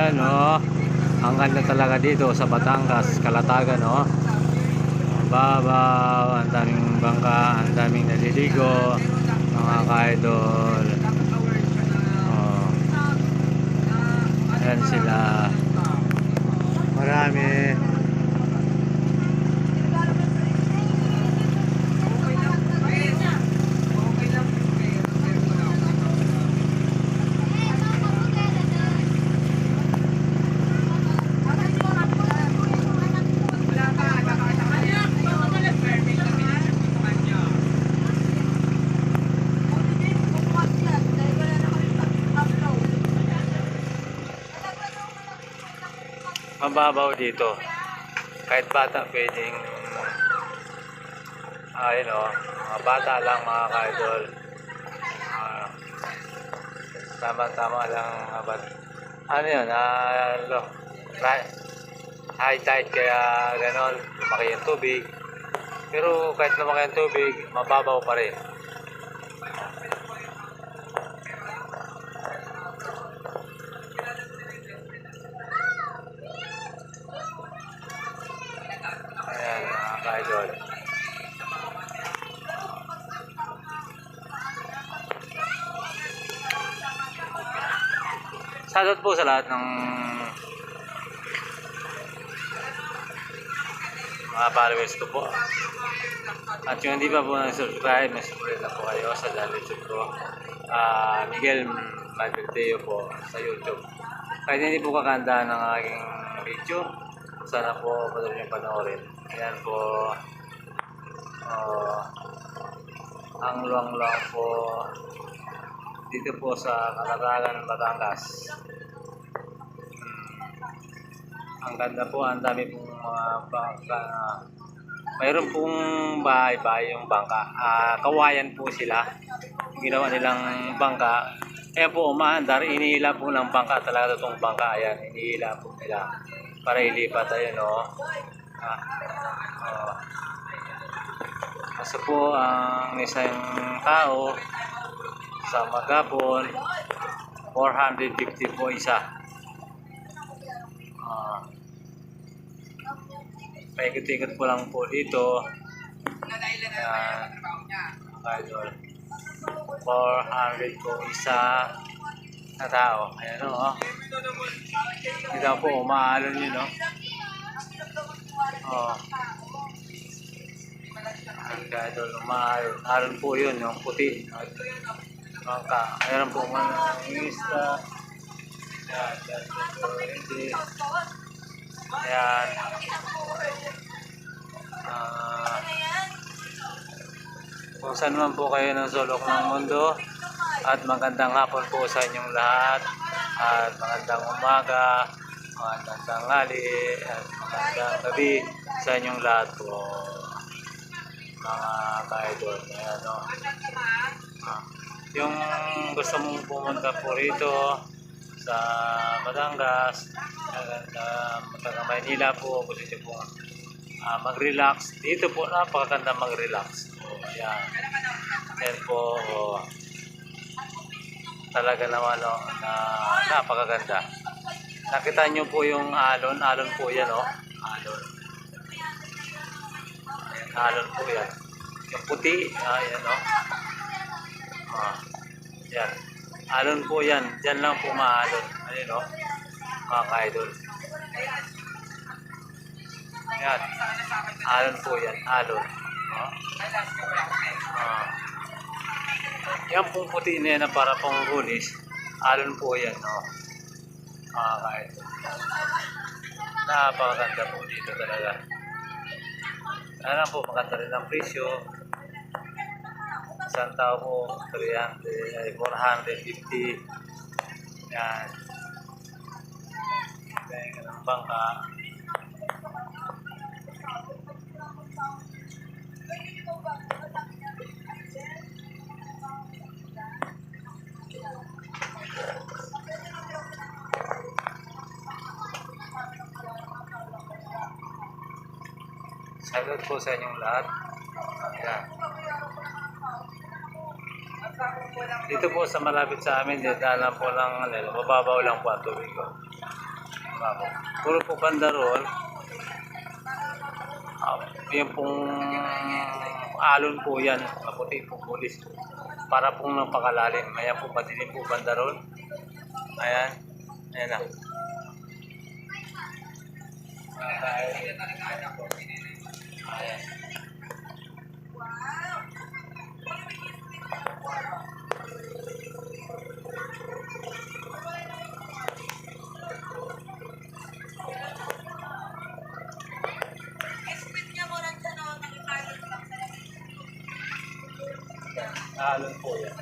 Ayan, oh. Ang ganda talaga dito sa Batangas, Calatagan, oh. Babaw, ang daming bangka, ang daming naliligo, mga ka-idol. Oh. Ayan sila. Marami. Mababaw dito. Kahit bata pwedeng ayun o, mga bata lang mga ka-idol. Tama-tama lang ano yun, high tide kaya ganon, lumaki yung tubig. Pero kahit lumaki yung tubig, mababaw pa rin. Ayan mga ka-idol. Shoutout po sa lahat ng mga followers ko po. At yung hindi pa po nag-subscribe, subscribe na po kayo sa YouTube ko. Miguel Malverdeo po sa YouTube. Kahit hindi po kakanda ng aking video, sana po patuloy nyo panoorin. Ayan po. Ang luwang-luwang po dito po sa Calatagan, Batangas. Ang ganda po, ang dami pong mga bangka. Mayroon pong bahay-bahay yung bangka. Kawayan po sila. Ginawa nilang bangka. Ayan po, umaandar. Inihila po ng bangka. Talaga itong bangka. Ayan, inihila po nila. Para ilipat. Ayan o. Kasi po, ang isang tao sa maghapon 450 po isa. Paikot-ikot po lang po dito. Idol 400 po isa na tao. Ayan o. Dito po umaalon yun o. Idol umaalon. Alon po yun yung puti. Bangka. Ayan po mga isda. Ayan. Kung saan man po kayo ng sulok ng mundo, at magandang hapon po sa inyong lahat, at magandang umaga, magandang tanghali, at magandang gabi sa inyong lahat po mga ka-idol. Ayan o. Yung gusto mong pumunta po rito sa Batangas, taga Maynila po, gusto nyo po mag-relax dito po, napakaganda mag-relax. Ayan. Ayan po, talaga naman na napakaganda. Nakita nyo po yung alon po yan alon po yan, yung puti, ayan yan, alon po yan, dyan lang po maalon. Ayun mga ka-idol. Yan, alon po yan, alon. Yan pong puti na yan na para pang gulis, alon po yan mga ka-idol. Napakaganda po dito talaga. Alam po, maganda rin ang presyo. Isang tao po 450. Yan. Kaya ng bangka. Salut po sa inyong lahat. Ayan. Dito po sa malapit sa amin, dito lang po lang, mababaw lang po ang tubig ko. Bago. Puro po bandarol. Yung pong alon po yan. Maputi po pulis. Para pong napakalalim. Ayan po madilim po bandarol. Ayan. Ayan na. Ayan. Alon po yan.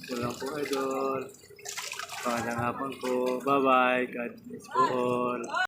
Ito lang po, idol. Pagandang hapon po. Bye-bye. God bless po all.